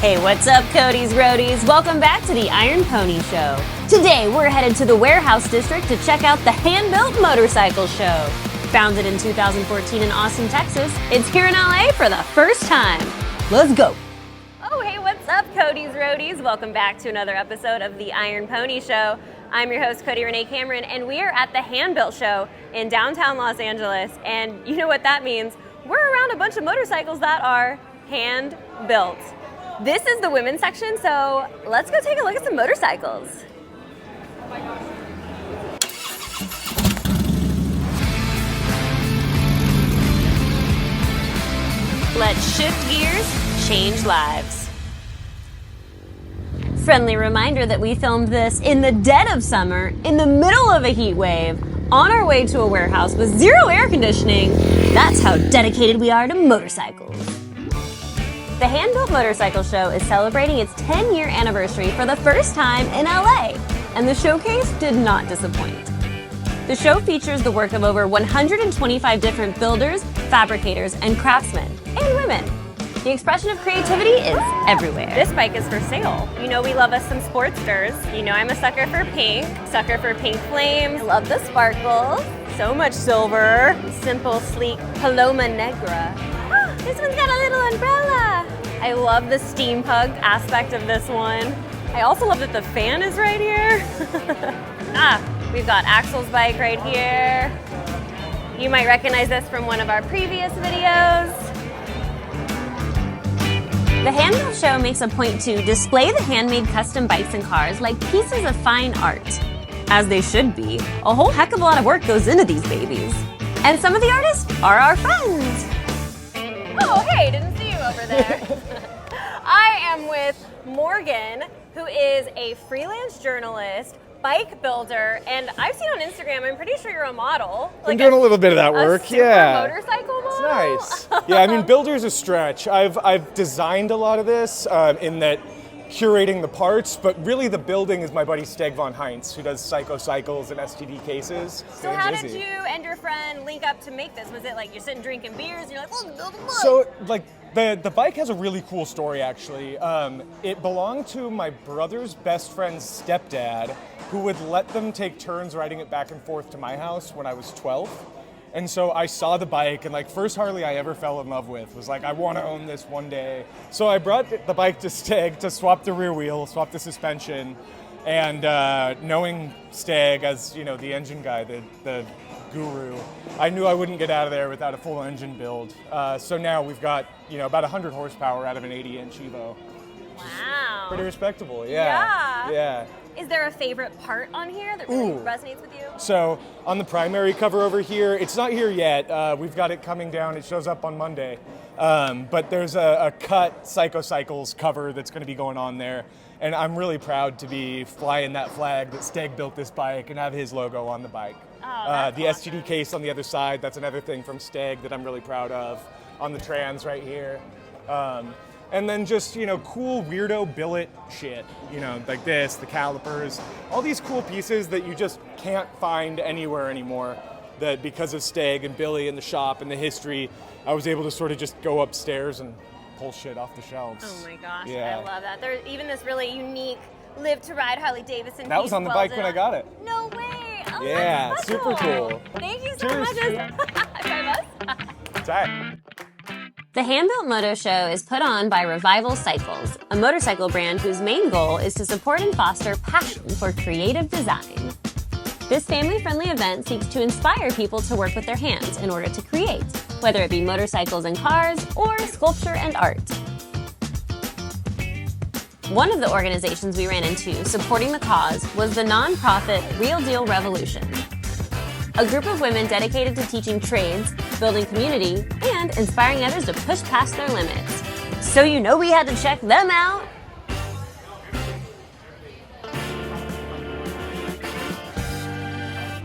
Hey, what's up, Cody's Roadies? Welcome back to the Iron Pony Show. Today, we're headed to the Warehouse District to check out the Hand-Built Motorcycle Show. Founded in 2014 in Austin, Texas, it's here in LA for the first time. Let's go. Oh, hey, what's up, Cody's Roadies? Welcome back to another episode of the Iron Pony Show. I'm your host, Cody Renee Cameron, and we are at the Hand-Built Show in downtown Los Angeles. And you know what that means? We're around a bunch of motorcycles that are hand-built. This is the women's section, so let's go take a look at some motorcycles. Oh my gosh. Let's shift gears, change lives. Friendly reminder that we filmed this in the dead of summer, in the middle of a heat wave, on our way to a warehouse with zero air conditioning. That's how dedicated we are to motorcycles. The Hand-Built Motorcycle Show is celebrating its 10-year anniversary for the first time in LA, and the showcase did not disappoint. The show features the work of over 125 different builders, fabricators, and craftsmen, and women. The expression of creativity is everywhere. This bike is for sale. You know we love us some Sportsters. You know I'm a sucker for pink flames. I love the sparkles. So much silver. Simple, sleek Paloma Negra. Oh, this one's got a little umbrella. I love the steampunk aspect of this one. I also love that the fan is right here. We've got Axel's bike right here. You might recognize this from one of our previous videos. The Hand-Built Show makes a point to display the handmade custom bikes and cars like pieces of fine art. As they should be. A whole heck of a lot of work goes into these babies. And some of the artists are our friends. Oh, hey, didn't see you over there. I am with Morgan, who is a freelance journalist, bike builder, and I've seen on Instagram, I'm pretty sure you're a model. I'm doing a little bit of that work, motorcycle model? It's nice. Yeah, I mean, builder's a stretch. I've designed a lot of this in that curating the parts, but really the building is my buddy Steg von Heinz, who does Psycho Cycles and STD cases. So how did you and your friend link up to make this? Was it like you're sitting drinking beers and you're like, let's build a bike? So, like, the bike has a really cool story, actually. It belonged to my brother's best friend's stepdad, who would let them take turns riding it back and forth to my house when I was 12. And so I saw the bike, and like first Harley I ever fell in love with was like, I want to own this one day. So I brought the bike to Steg to swap the rear wheel, swap the suspension, and knowing Steg as, you know, the engine guy, the guru, I knew I wouldn't get out of there without a full engine build. So now we've got, you know, about 100 horsepower out of an 80-inch Evo. Wow. Pretty respectable, yeah. Is there a favorite part on here that really resonates with you? So on the primary cover over here, it's not here yet. We've got it coming down. It shows up on Monday. But there's a cut Psycho Cycles cover that's going to be going on there. And I'm really proud to be flying that flag that Steg built this bike and have his logo on the bike. Oh, the awesome. STD case on the other side, that's another thing from Steg that I'm really proud of. On the trans right here. And then just, you know, cool weirdo billet shit, you know, like this, the calipers, all these cool pieces that you just can't find anywhere anymore, that because of Steg and Billy and the shop and the history, I was able to sort of just go upstairs and pull shit off the shelves. Oh my gosh, yeah. I love that. There's even this really unique Live to Ride Harley Davidson. That was on the bike when I got it. No way. Oh, yeah, that's super cool. Thank you so Cheers, much. High five us. It's all right. The Hand-Built Moto Show is put on by Revival Cycles, a motorcycle brand whose main goal is to support and foster passion for creative design. This family-friendly event seeks to inspire people to work with their hands in order to create, whether it be motorcycles and cars or sculpture and art. One of the organizations we ran into supporting the cause was the nonprofit Real Deal Revolution, a group of women dedicated to teaching trades, building community, and inspiring others to push past their limits. So you know we had to check them out.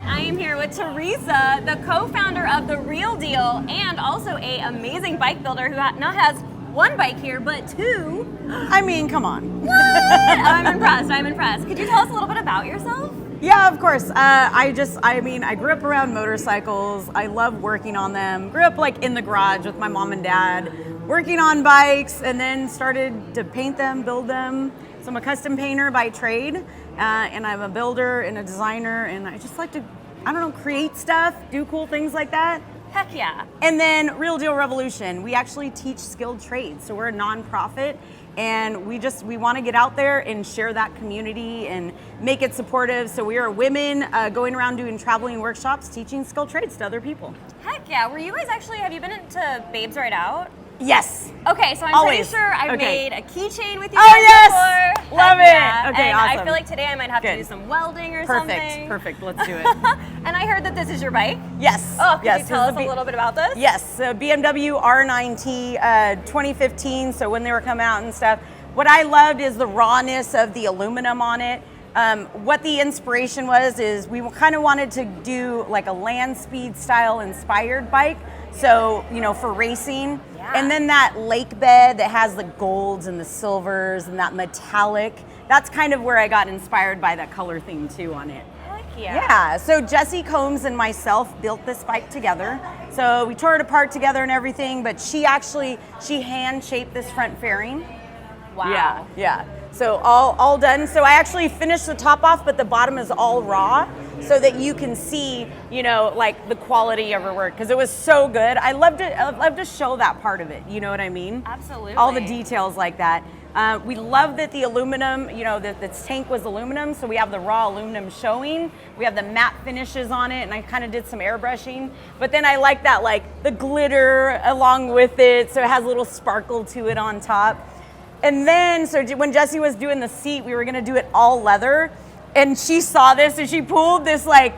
I am here with Theresa, the co-founder of The Real Deal, and also an amazing bike builder who not has one bike here, but two. I mean, come on. What? I'm impressed. Could you tell us a little bit about yourself? Yeah, of course. I grew up around motorcycles. I love working on them. Grew up like in the garage with my mom and dad, working on bikes, and then started to paint them, build them. So I'm a custom painter by trade, and I'm a builder and a designer, and I just like to, I don't know, create stuff, do cool things like that. Heck yeah. And then Real Deal Revolution, we actually teach skilled trades. So we're a nonprofit, and we want to get out there and share that community and make it supportive. So we are women going around doing traveling workshops, teaching skilled trades to other people. Heck yeah. Were you guys actually, have you been into Babes Right Out? Yes. Okay, so I'm Always. pretty sure I've Okay. made a keychain with you Oh, guys yes! before. Love Heck it. yeah. Okay, and awesome. I feel like today I might have to Good. do some welding or Perfect. something. Perfect. Let's do it. And I heard that this is your bike. Yes. Oh, could yes. you tell This us is a little bit about this? Yes, BMW R9T 2015, so when they were coming out and stuff. What I loved is the rawness of the aluminum on it. What the inspiration was is we kind of wanted to do like a land speed style inspired bike. So, you know, for racing. Yeah. And then that lake bed that has the golds and the silvers and that metallic. That's kind of where I got inspired by that color theme too on it. Heck yeah. Yeah, so Jessi Combs and myself built this bike together. So we tore it apart together and everything, but she hand shaped this front fairing. Wow. Yeah. So all done. So I actually finished the top off, but the bottom is all raw so that you can see, you know, like the quality of her work because it was so good. I love to show that part of it. You know what I mean? Absolutely. All the details like that. We love that the aluminum, you know, that this tank was aluminum, so we have the raw aluminum showing. We have the matte finishes on it, and I kind of did some airbrushing. But then I like that, like the glitter along with it, so it has a little sparkle to it on top. And then, so when Jessi was doing the seat, we were gonna do it all leather, and she saw this, and she pulled this like,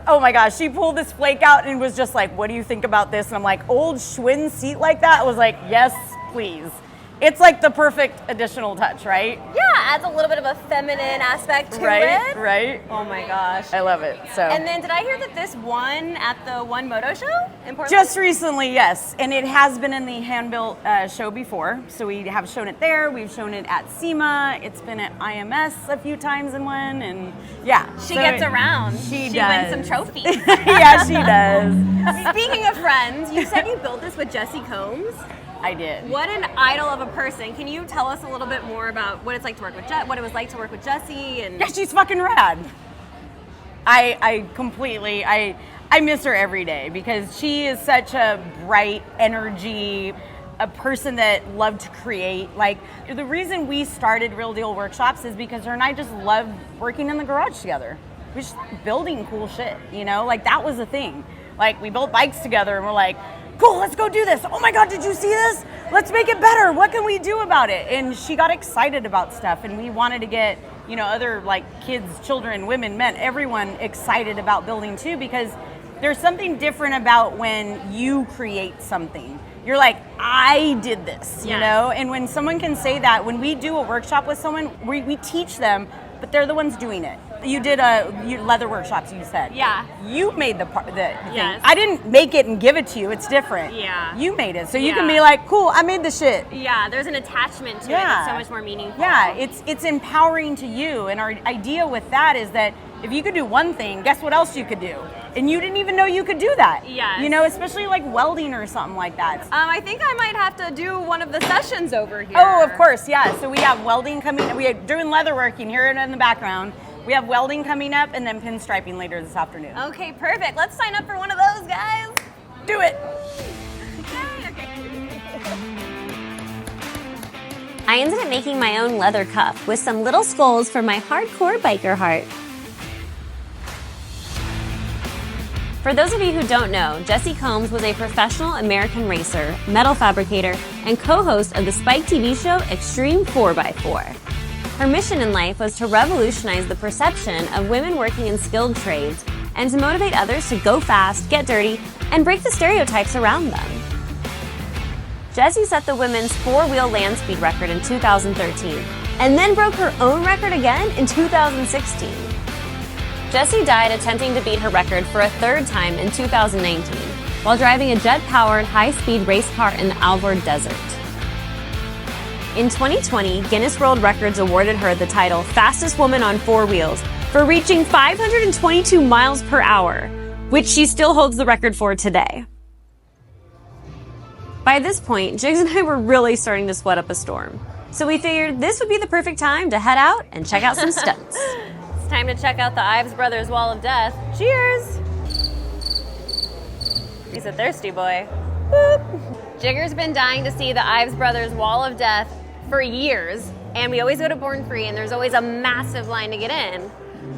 oh my gosh, she pulled this flake out and was just like, what do you think about this? And I'm like, old Schwinn seat like that? I was like, yes, please. It's like the perfect additional touch, right? Yeah, adds a little bit of a feminine aspect to it. Right. Oh my gosh. I love it. So. And then did I hear that this won at the One Moto Show in Portland? Just recently, yes. And it has been in the hand-built show before. So we have shown it there. We've shown it at SEMA. It's been at IMS a few times in one. And yeah. She gets around. She wins does. some trophies. Yeah, she does. Speaking of friends, you said you built this with Jessi Combs. I did. What an idol of a person. Can you tell us a little bit more about what it's like to work with what it was like to work with Jessi? And Yeah, she's fucking rad. I completely, I miss her every day because she is such a bright energy, a person that loved to create. Like, the reason we started Real Deal Workshops is because her and I just love working in the garage together. We're just building cool shit, you know? Like, that was the thing. Like, we built bikes together and we're like, cool, let's go do this. Oh my God, did you see this? Let's make it better. What can we do about it? And she got excited about stuff, and we wanted to get, you know, other like kids, children, women, men, everyone excited about building too, because there's something different about when you create something. You're like, I did this, you know? And when someone can say that, when we do a workshop with someone, we teach them, but they're the ones doing it. You did leather workshops, you said. Yeah. You made the thing. Yes. I didn't make it and give it to you. It's different. Yeah. You made it. So you can be like, cool, I made the shit. Yeah, there's an attachment to it that's so much more meaningful. Yeah, it's empowering to you. And our idea with that is that if you could do one thing, guess what else you could do? And you didn't even know you could do that. Yes. You know, especially like welding or something like that. I think I might have to do one of the sessions over here. Oh, of course, yeah. So we have welding coming. We are doing leatherworking here in the background. We have welding coming up and then pinstriping later this afternoon. Okay, perfect. Let's sign up for one of those, guys. Do it. Okay. I ended up making my own leather cuff with some little skulls for my hardcore biker heart. For those of you who don't know, Jessi Combs was a professional American racer, metal fabricator, and co-host of the Spike TV show Extreme 4x4. Her mission in life was to revolutionize the perception of women working in skilled trades and to motivate others to go fast, get dirty, and break the stereotypes around them. Jessi set the women's four-wheel land speed record in 2013 and then broke her own record again in 2016. Jessi died attempting to beat her record for a third time in 2019 while driving a jet-powered high-speed race car in the Alvord Desert. In 2020, Guinness World Records awarded her the title Fastest Woman on Four Wheels for reaching 522 miles per hour, which she still holds the record for today. By this point, Jigs and I were really starting to sweat up a storm. So we figured this would be the perfect time to head out and check out some stunts. It's time to check out the Ives Brothers Wall of Death. Cheers! He's a thirsty boy. Boop. Jigger's been dying to see the Ives Brothers Wall of Death for years, and we always go to Born Free, and there's always a massive line to get in.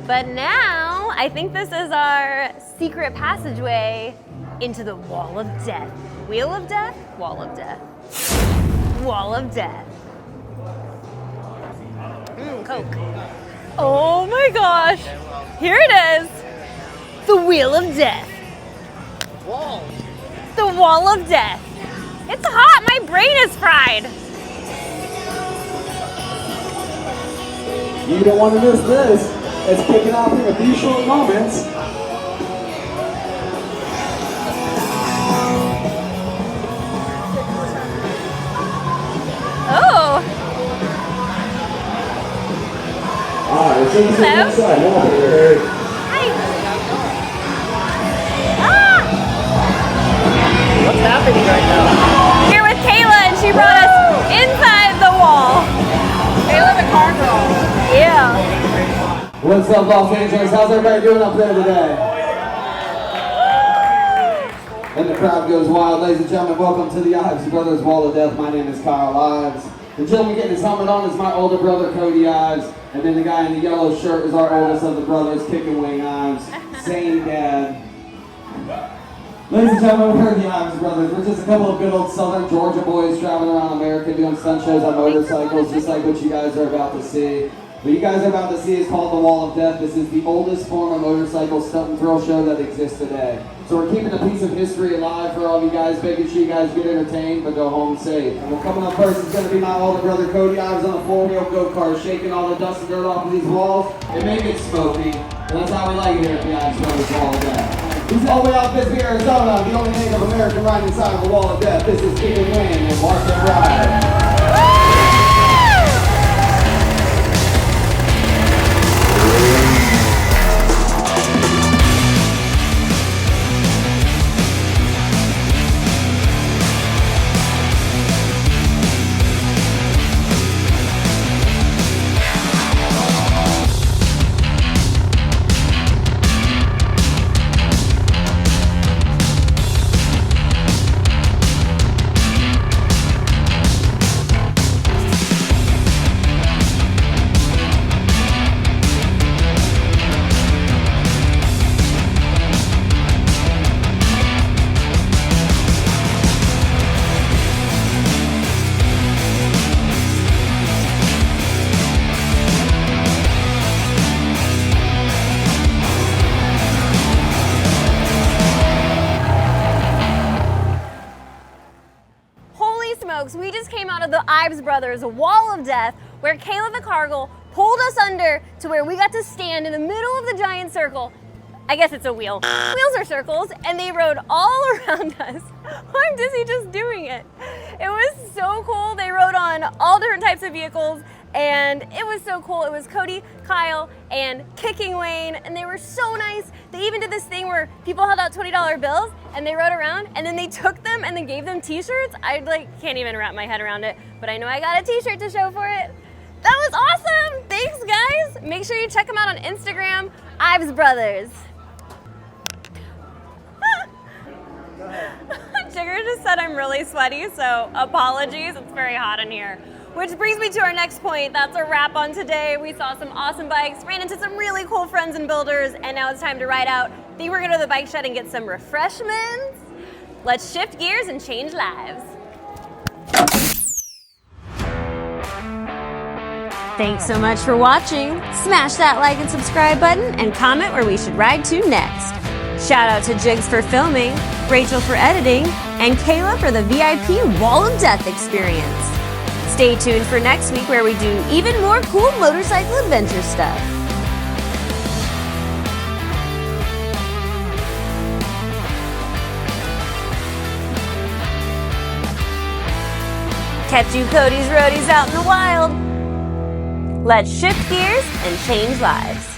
But now, I think this is our secret passageway into the Wall of Death. Wheel of Death? Wall of Death. Wall of Death. Coke. Oh my gosh. Here it is. The Wheel of Death. Wall. The Wall of Death. It's hot. My brain is fried. You don't want to miss this. It's kicking off in a few short moments. Oh. Alright, so this is Hello? inside. Hello. Hi. Ah. What's happening right now? Here with Kayla, and she brought us inside the wall. Kayla the car girl. Yeah. What's up, Los Angeles? How's everybody doing up there today? And the crowd goes wild. Ladies and gentlemen, welcome to the Ives Brothers Wall of Death. My name is Kyle Ives. The gentleman getting his helmet on is my older brother, Cody Ives. And then the guy in the yellow shirt is our oldest of the brothers, Kicking Wing Ives. Same dad. Ladies and gentlemen, we're the Ives Brothers. We're just a couple of good old Southern Georgia boys traveling around America doing stunt shows on motorcycles, just like what you guys are about to see. What you guys are about to see is called the Wall of Death. This is the oldest form of motorcycle stunt and thrill show that exists today. So we're keeping a piece of history alive for all of you guys, making sure you guys get entertained, but go home safe. And well, coming up first is going to be my older brother Cody Ives on a four-wheel go-kart, shaking all the dust and dirt off of these walls and making it smoky. And that's how we like it here at the Ives Brothers Wall of Death. He's all the way out of Bisbee, Arizona, the only Native American riding inside of the Wall of Death. This is Jigger and I and Mark and Ride. We just came out of the Ives Brothers Wall of Death, where Kayla the Cargill pulled us under to where we got to stand in the middle of the giant circle. I guess it's a wheel. Wheels are circles, and they rode all around us. I'm dizzy just doing it. It was so cool. They rode on all different types of vehicles, and it was so cool. It was Cody, Kyle, and Kicking Wayne, and they were so nice. They even did this thing where people held out $20 bills, and they rode around, and then they took them and then gave them t-shirts. I can't even wrap my head around it, but I know I got a t-shirt to show for it. That was awesome. Thanks, guys. Make sure you check them out on Instagram, Ives Brothers. Jigger just said I'm really sweaty, so apologies. It's very hot in here. Which brings me to our next point. That's a wrap on today. We saw some awesome bikes, ran into some really cool friends and builders, and now it's time to ride out. I think we're gonna go to the bike shed and get some refreshments. Let's shift gears and change lives. Thanks so much for watching. Smash that like and subscribe button and comment where we should ride to next. Shout out to Jigs for filming, Rachael for editing, and Kayla for the VIP Wall of Death experience. Stay tuned for next week where we do even more cool motorcycle adventure stuff. Catch you Cody's roadies out in the wild. Let's shift gears and change lives.